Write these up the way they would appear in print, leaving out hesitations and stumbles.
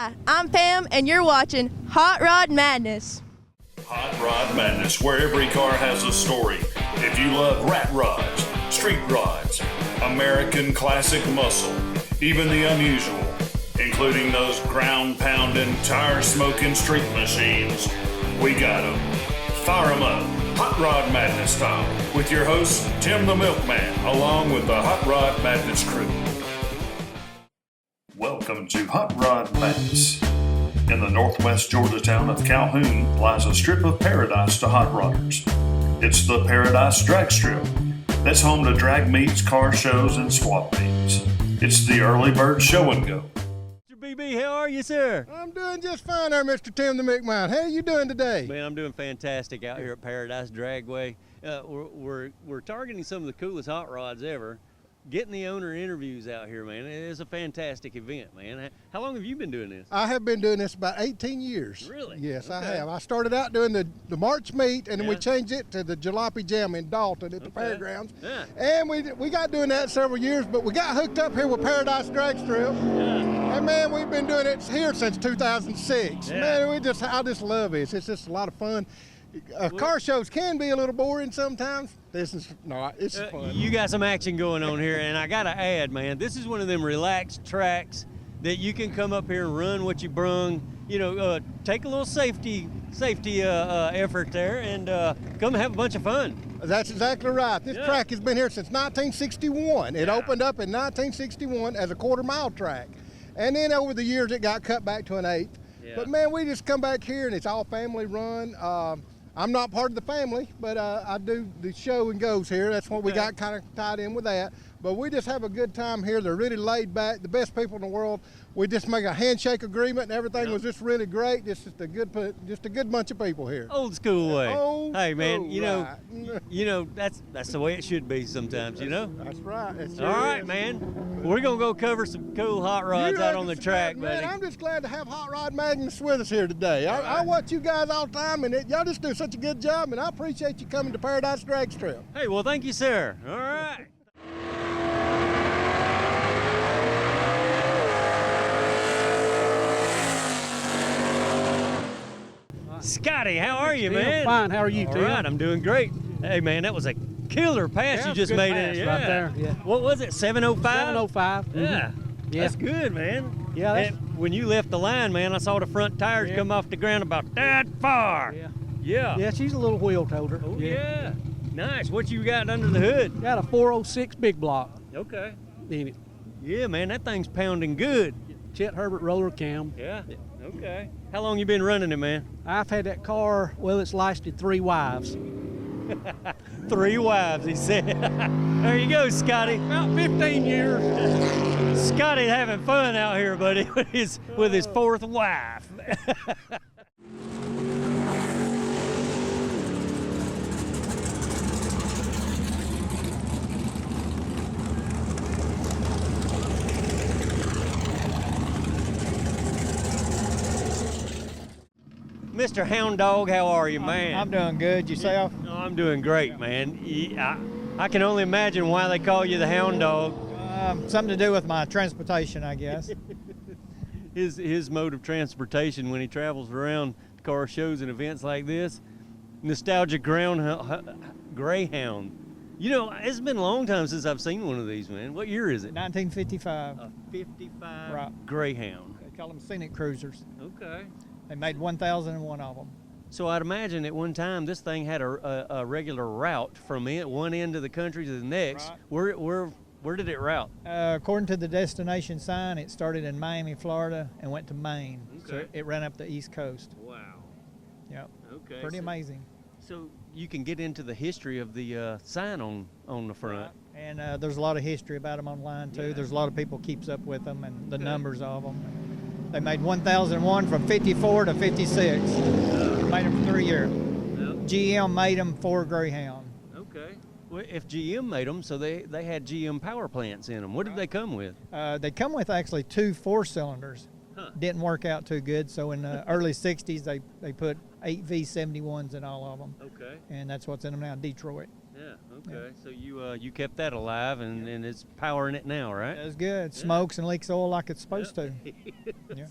Hi, I'm Pam, and you're watching Hot Rod Madness. Hot Rod Madness, where every car has a story. If you love rat rods, street rods, American classic muscle, even the unusual, including those ground-pounding, tire-smoking street machines, we got them. Fire them up, Hot Rod Madness style, with your host, Tim the Milkman, along with the Hot Rod Madness crew. Welcome to Hot Rod Madness. In the northwest Georgia town of Calhoun lies a strip of paradise to hot rodders. It's the Paradise Dragstrip. That's home to drag meets, car shows, and swap meets. It's the early bird show and go. Mr. BB, how are you, sir? I'm doing just fine there, Mr. Tim the Milkman. How are you doing today? Man, I'm doing fantastic out here at Paradise Dragway. We're targeting some of the coolest hot rods ever. Getting the owner interviews out here, man, it is a fantastic event, man. How long have you been doing this? I have been doing this about 18 years. Really? Yes, Okay. I have. I started out doing the March meet, and then we changed it to the Jalopy Jam in Dalton at the Fairgrounds. Yeah. And we got doing that several years, but we got hooked up here with Paradise Dragstrip. Yeah. And man, we've been doing it here since 2006. Yeah. Man, I just love it. It's just a lot of fun. Car shows can be a little boring sometimes. This is not. It's fun. You got some action going on here, and I gotta add, man, this is one of them relaxed tracks that you can come up here and run what you brung. You know, take a little safety effort there, and come have a bunch of fun. That's exactly right. This track has been here since 1961. It opened up in 1961 as a quarter-mile track. And then over the years, it got cut back to an eighth. Yeah. But man, we just come back here and it's all family run. I'm not part of the family, but I do the show and goes here. That's what we got kind of tied in with that. But we just have a good time here. They're really laid back, the best people in the world. We just make a handshake agreement and everything was just really great. Just a good bunch of people here. Old school way. Hey man, right. you know that's the way it should be sometimes, you know? That's right. It sure All right, is. man. We're gonna go cover some cool hot rods out on the track, man, buddy. I'm just glad to have Hot Rod Magnus with us here today. I watch you guys all the time, and y'all just do such a good job, and I appreciate you coming to Paradise Dragstrip. Hey, well, thank you, sir. All right. Scotty, how are you, man? Fine. How are you, Tim? All right, I'm doing great. Hey, man, that was a killer pass you just good made pass it. right there. Yeah. What was it? 705? 705. Yeah. Yeah. That's good, man. Yeah, that's- And when you left the line, man, I saw the front tires come off the ground about that far. Yeah. Yeah. Yeah, she's a little wheel toter. Oh, yeah. Nice. What you got under the hood? Got a 406 big block Okay. in it. Yeah, man, that thing's pounding good. Chet Herbert roller cam. Yeah. Okay. How long you been running it, man? I've had that car, well, it's lasted 3 wives. 3 wives, he said. There you go, Scotty. About 15 years. Scotty having fun out here, buddy, with his 4th wife. Mr. Hound Dog, how are you, man? I'm doing good. Yourself? Oh, I'm doing great, man. I can only imagine why they call you the Hound Dog. Something to do with my transportation, I guess. His mode of transportation when he travels around car shows and events like this, nostalgic Greyhound. You know, it's been a long time since I've seen one of these, man. What year is it? 1955. A 55 Right. Greyhound. They call them scenic cruisers. Okay. They made 1,001 of them. So I'd imagine at one time this thing had a regular route from one end of the country to the next. Right. Where did it route? According to the destination sign, it started in Miami, Florida, and went to Maine. So Okay. it ran up the East Coast. Wow. Yep. Okay. Pretty amazing. So you can get into the history of the sign on the front. And there's a lot of history about them online too. Yeah. There's a lot of people keeps up with them and the numbers of them. They made 1,001 from 54 to 56. Made them for 3 years. GM made them for Greyhound. Okay. Well, if GM made them, so they had GM power plants in them. What did they come with? They come with actually 2 4-cylinders. Huh. Didn't work out too good, so in the early 60s they put 8 V71s in all of them. Okay. And that's what's in them now, Detroit. Yeah. Okay. So you kept that alive, and it's powering it now, right? That's good. Smokes and leaks oil like it's supposed to. Yeah.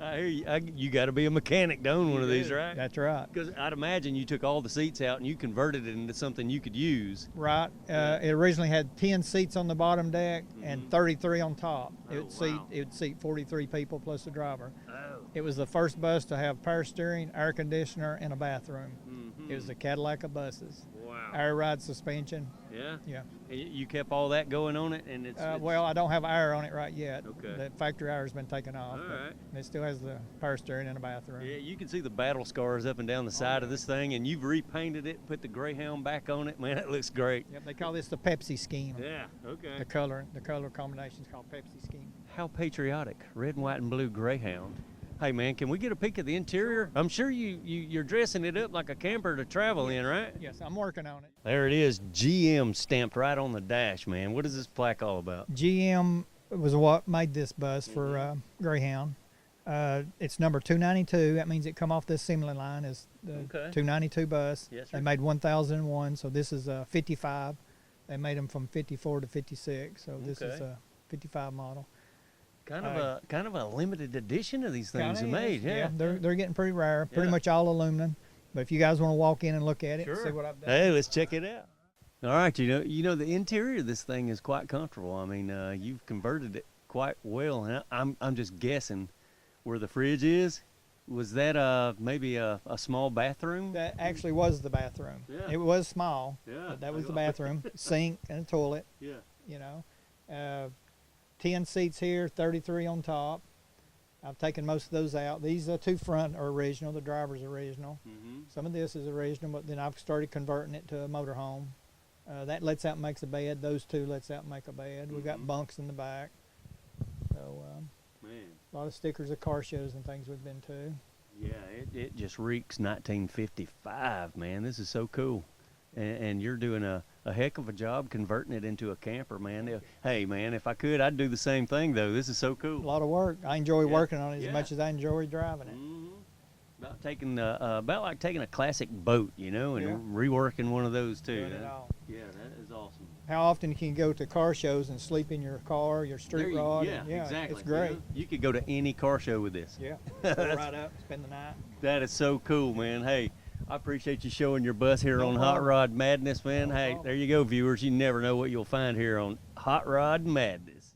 I hear you. You got to be a mechanic to own one of these, right? That's right. Because I'd imagine you took all the seats out and you converted it into something you could use. Right. It originally had 10 seats on the bottom deck and 33 on top. Oh, It would seat 43 people plus the driver. Oh. It was the first bus to have power steering, air conditioner, and a bathroom. Mm-hmm. It was the Cadillac of buses. Wow. Air ride suspension. Yeah? Yeah. And you kept all that going on it? And it's Well, I don't have air on it right yet. Okay. The factory air has been taken off. All but right. It still has the power steering and a bathroom. Yeah, you can see the battle scars up and down the side of this thing, and you've repainted it, put the Greyhound back on it. Man, it looks great. Yep, they call this the Pepsi scheme. Yeah, okay. The color combination is called Pepsi scheme. How patriotic. Red, white, and blue Greyhound. Hey, man, can we get a peek at the interior? I'm sure you're dressing it up like a camper to travel in, right? Yes, I'm working on it. There it is, GM stamped right on the dash, man. What is this plaque all about? GM was what made this bus for Greyhound. It's number 292. That means it come off this assembly line as the 292 bus. Yes, sir. They made 1001, so this is a 55. They made them from 54 to 56, so this is a 55 model. Kind of a limited edition of these things are Kinda made, is, yeah. They're getting pretty rare. Pretty Yeah. much all aluminum. But if you guys want to walk in and look at it, Sure. see what I've done. Hey, let's check it out. All right, you know the interior of this thing is quite comfortable. I mean, you've converted it quite well, and I'm just guessing where the fridge is. Was that maybe a small bathroom? That actually was the bathroom. Yeah. It was small, Yeah. but that was the bathroom. Sink and a toilet, Yeah. you know. 10 seats here, 33 on top. I've taken most of those out. These two front are original. The driver's original. Mm-hmm. Some of this is original, but then I've started converting it to a motorhome. That lets out and makes a bed. Those two lets out and make a bed. We got bunks in the back. So Man. a lot of stickers of car shows and things we've been to. Yeah, it just reeks 1955, man. This is so cool. And you're doing a heck of a job converting it into a camper, man. Hey, man, if I could, I'd do the same thing, though. This is so cool. A lot of work. I enjoy working on it Yeah. as much as I enjoy driving it. Mm-hmm. About like taking a classic boat, you know, and Yeah. reworking one of those too. Doing it all. Yeah, that is awesome. How often can you go to car shows and sleep in your car, your street rod? Yeah, exactly. It's great. You know, you could go to any car show with this. Yeah. Pull right up, spend the night. That is so cool, man. Hey, I appreciate you showing your bus here No on Hot problem. Rod Madness, man. No Hey, problem. there you go, viewers. You never know what you'll find here on Hot Rod Madness.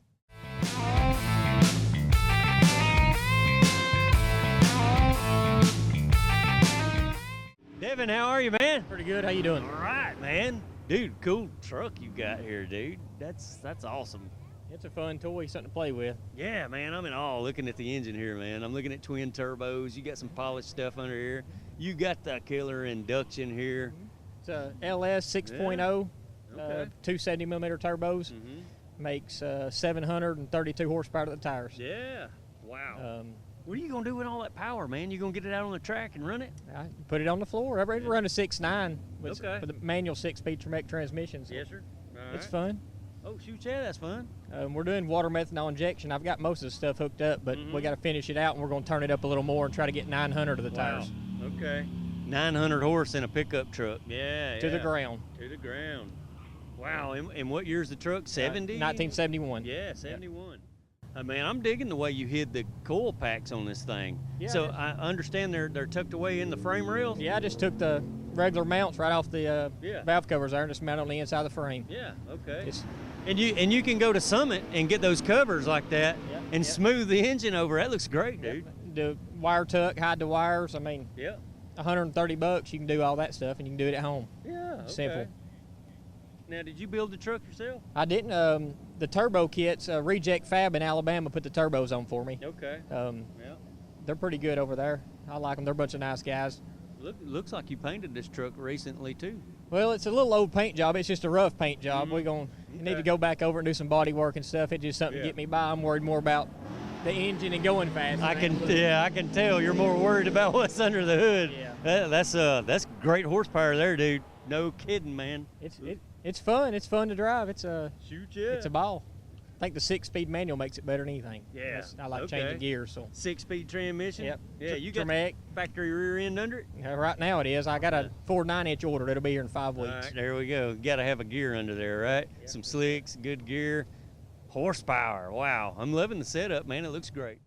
Devon, how are you, man? Pretty good. How you doing? All right, man. Dude, cool truck you got here, dude. That's awesome. It's a fun toy, something to play with. Yeah, man, I'm in awe looking at the engine here, man. I'm looking at twin turbos. You got some polished stuff under here. You got the killer induction here. It's a LS 6.0, Okay. 270 millimeter turbos. Mm-hmm. Makes 732 horsepower to the tires. Yeah. Wow. Um, What are you gonna do with all that power, man? You gonna get it out on the track and run it? I put it on the floor. I run a 6.9 with Okay. the manual 6-speed Tremec transmissions. sir. All It's fun. Oh, shoot, yeah, that's fun. We're doing water methanol injection. I've got most of the stuff hooked up, but we got to finish it out, and we're going to turn it up a little more and try to get 900 of the tires Okay. 900 horse in a pickup truck. Yeah. to the ground. To the ground. Wow. And what year's the truck? 70? 1971. Yeah, 71. Man, I'm digging the way you hid the coil packs on this thing. Yeah, So man. I understand they're tucked away in the frame rails? Yeah, I just took the regular mounts right off the Yeah. valve covers there and just mounted on the inside of the frame. Yeah, okay. It's- And you can go to Summit and get those covers like that Yeah, and yeah. smooth the engine over. That looks great, dude. The wire tuck, hide the wires. I mean, Yeah. $130, you can do all that stuff, and you can do it at home. Yeah, okay. Simple. Now, did you build the truck yourself? I didn't. The turbo kits, Reject Fab in Alabama put the turbos on for me. Okay. Yeah. They're pretty good over there. I like them. They're a bunch of nice guys. Looks like you painted this truck recently, too. Well, it's a little old paint job. It's just a rough paint job. We're going to need to go back over and do some body work and stuff. It's just something to get me by. I'm worried more about the engine and going fast. I can tell you're more worried about what's under the hood. Yeah. That's great horsepower there, dude. No kidding, man. It's fun. It's fun to drive. It's a It's a ball. I think the 6-speed manual makes it better than anything. Yeah. I like Okay. changing gears. So 6-speed transmission. Yep. Yeah, you got Tremec. factory rear end under it. Right now it is. I got a 4 9-inch order. It'll be here in 5 weeks. All right, there we go. Got to have a gear under there, right? Some slicks, good gear, horsepower. Wow, I'm loving the setup, man. It looks great.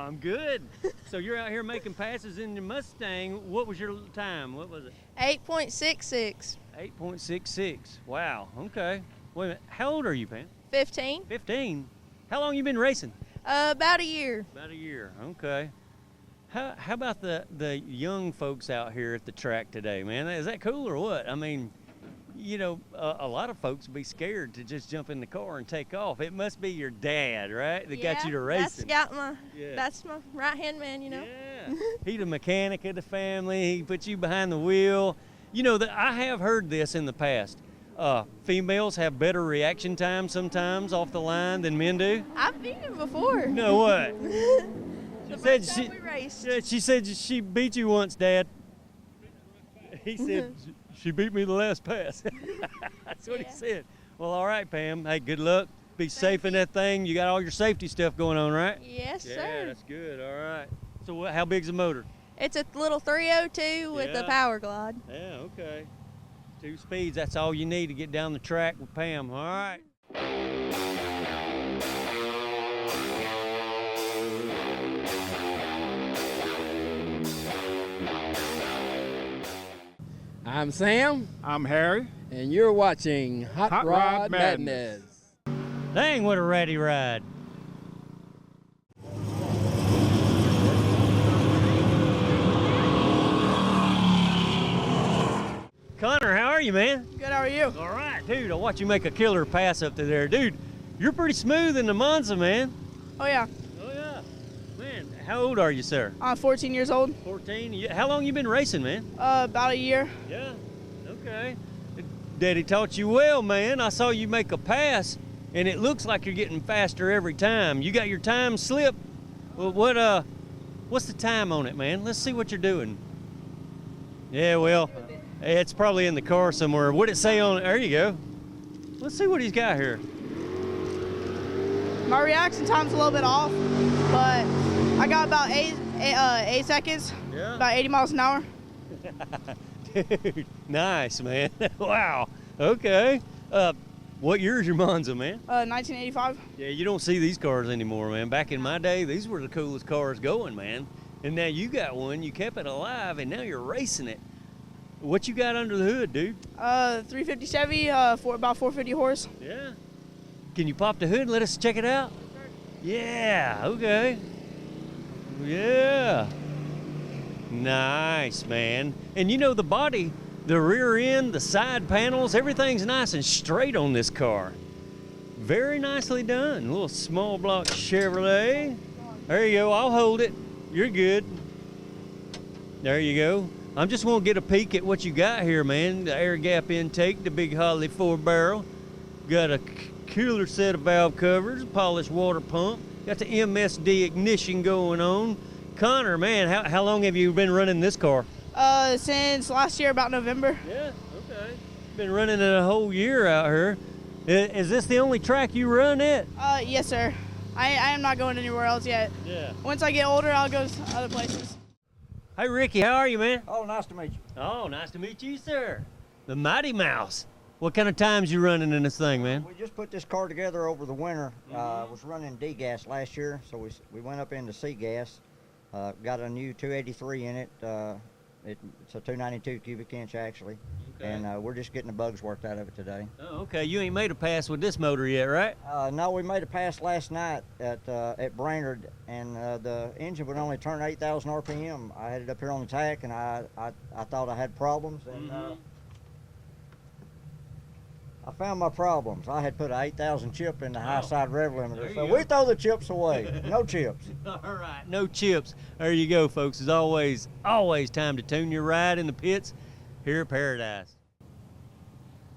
I'm good. So you're out here making passes in your Mustang. What was your time? What was it? 8.66. 8.66. Wow. Okay. Wait a minute. How old are you, Pam? 15. 15. How long you been racing? About a year. About a year. Okay. How about the young folks out here at the track today, man? Is that cool or what? I mean, you know, a lot of folks be scared to just jump in the car and take off. It must be your dad, right, that got you to racing. That's my right-hand man, you know. Yeah. He the mechanic of the family. He put you behind the wheel. You know, I have heard this in the past. Females have better reaction time sometimes off the line than men do. I've beat him before. No, what? We raced. She said she beat you once, Dad. He said she beat me the last pass. That's what he said. Well, all right, Pam. Hey, good luck. Be safe in that thing. You got all your safety stuff going on, right? Yes, sir. Yeah, that's good. All right. So how big's the motor? It's a little 302 with a power glide. Yeah, okay. 2 speeds. That's all you need to get down the track with Pam. All right. I'm Sam. I'm Harry. And you're watching Hot Rod Madness. Dang, what a ratty ride. Connor, how are you, man? Good, how are you? All right, dude, I watch you make a killer pass up to there. Dude, you're pretty smooth in the Monza, man. Oh, yeah. Oh, yeah. Man, how old are you, sir? I'm 14 years old. 14? How long you been racing, man? About a year. Yeah, okay. Daddy taught you well, man. I saw you make a pass, and it looks like you're getting faster every time. You got your time slip. Well, what's the time on it, man? Let's see what you're doing. Yeah, well, it's probably in the car somewhere. What'd it say on it? There you go. Let's see what he's got here. My reaction time's a little bit off, but I got about eight seconds, Yeah. about 80 miles an hour. Dude, nice, man. Wow. Okay. What year is your Monza, man? 1985. Yeah, you don't see these cars anymore, man. Back in my day, these were the coolest cars going, man. And now you got one, you kept it alive, and now you're racing it. What you got under the hood, dude? 350 Chevy, for about 450 horse. Yeah. Can you pop the hood and let us check it out? Yeah, okay. Yeah. Nice, man. And you know the body, the rear end, the side panels, everything's nice and straight on this car. Very nicely done. A little small block Chevrolet. There you go, I'll hold it. You're good. There you go. I'm just want to get a peek at what you got here, man. The air gap intake, the big Holly 4-barrel. Got a cooler set of valve covers, polished water pump. Got the MSD ignition going on. Connor, man, how long have you been running this car? Since last year, about November. Yeah, okay. Been running it a whole year out here. Is this the only track you run at? Yes, sir. I am not going anywhere else yet. Yeah. Once I get older, I'll go to other places. Hey, Ricky, how are you, man? Oh, nice to meet you. Oh, nice to meet you, sir. The Mighty Mouse. What kind of times you running in this thing, man? We just put this car together over the winter. Was running D-gas last year, so we went up into C-gas. Got a new 283 in it. It's a 292 cubic inch, actually. Okay. And we're just getting the bugs worked out of it today. Oh, okay. You ain't made a pass with this motor yet, right? No, we made a pass last night at Brainerd, and the engine would only turn 8,000 RPM. I had it up here on the tack, and I thought I had problems, and I found my problems. I had put an 8,000 chip in the high side rev limiter, so we throw the chips away. No chips. All right, no chips. There you go, folks. As always time to tune your ride in the pits here at Paradise.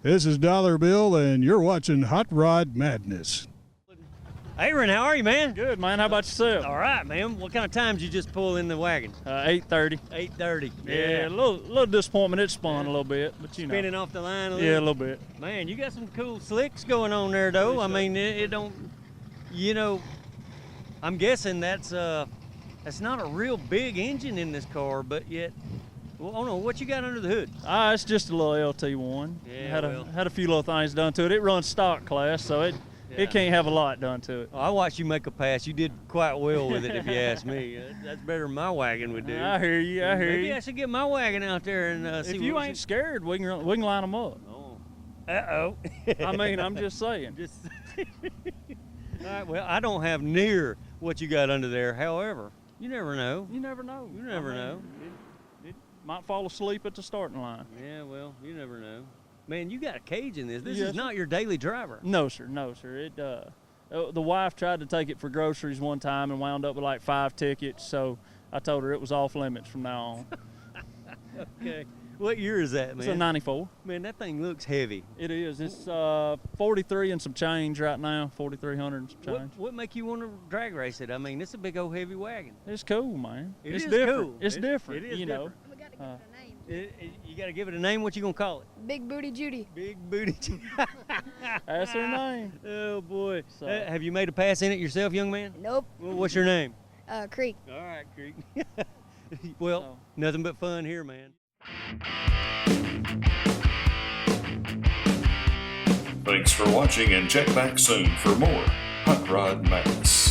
This is Dollar Bill, and you're watching Hot Rod Madness. Aaron, how are you, man? Good, man. How about yourself? All right, man. What kind of time did you just pull in the wagon? 8:30. 8:30. Yeah, a little disappointment. It spun a little bit, but you know. Spinning off the line a little? Yeah, a little bit. Man, you got some cool slicks going on there, though. I mean, it don't, you know, I'm guessing that's not a real big engine in this car, but yet, well, I don't know, what you got under the hood? It's just a little LT1. Yeah, Had a few little things done to it. It runs stock class, so it It can't have a lot done to it. Oh, I watched you make a pass. You did quite well with it, if you ask me. That's better than my wagon would do. I hear you. I hear Maybe you. I should get my wagon out there and see. If you ain't scared, we can line them up. Oh. Uh-oh. I mean, I'm just saying. All right, well, I don't have near what you got under there. However, you never know. You never know. You never know. It might fall asleep at the starting line. Yeah, well, you never know. Man, you got a cage in this. This Yes, is not your daily driver. No, sir. No, sir. It the wife tried to take it for groceries one time and wound up with like 5 tickets. So I told her it was off limits from now on. Okay. What year is that, man? It's a 94. Man, that thing looks heavy. It is. It's 43 and some change right now. 4,300 and some change. What make you want to drag race it? I mean, it's a big old heavy wagon. It's cool, man. It's different. cool. It's different. It is you different. know. We gotta give it a name. You got to give it a name. What you gonna call it? Big Booty Judy. Big Booty. That's her name. Oh boy. So- Have you made a pass in it yourself, young man? Nope. Well, what's your name? Creek. All right, Creek. Well, nothing but fun here, man. Thanks for watching and check back soon for more Hot Rod Madness.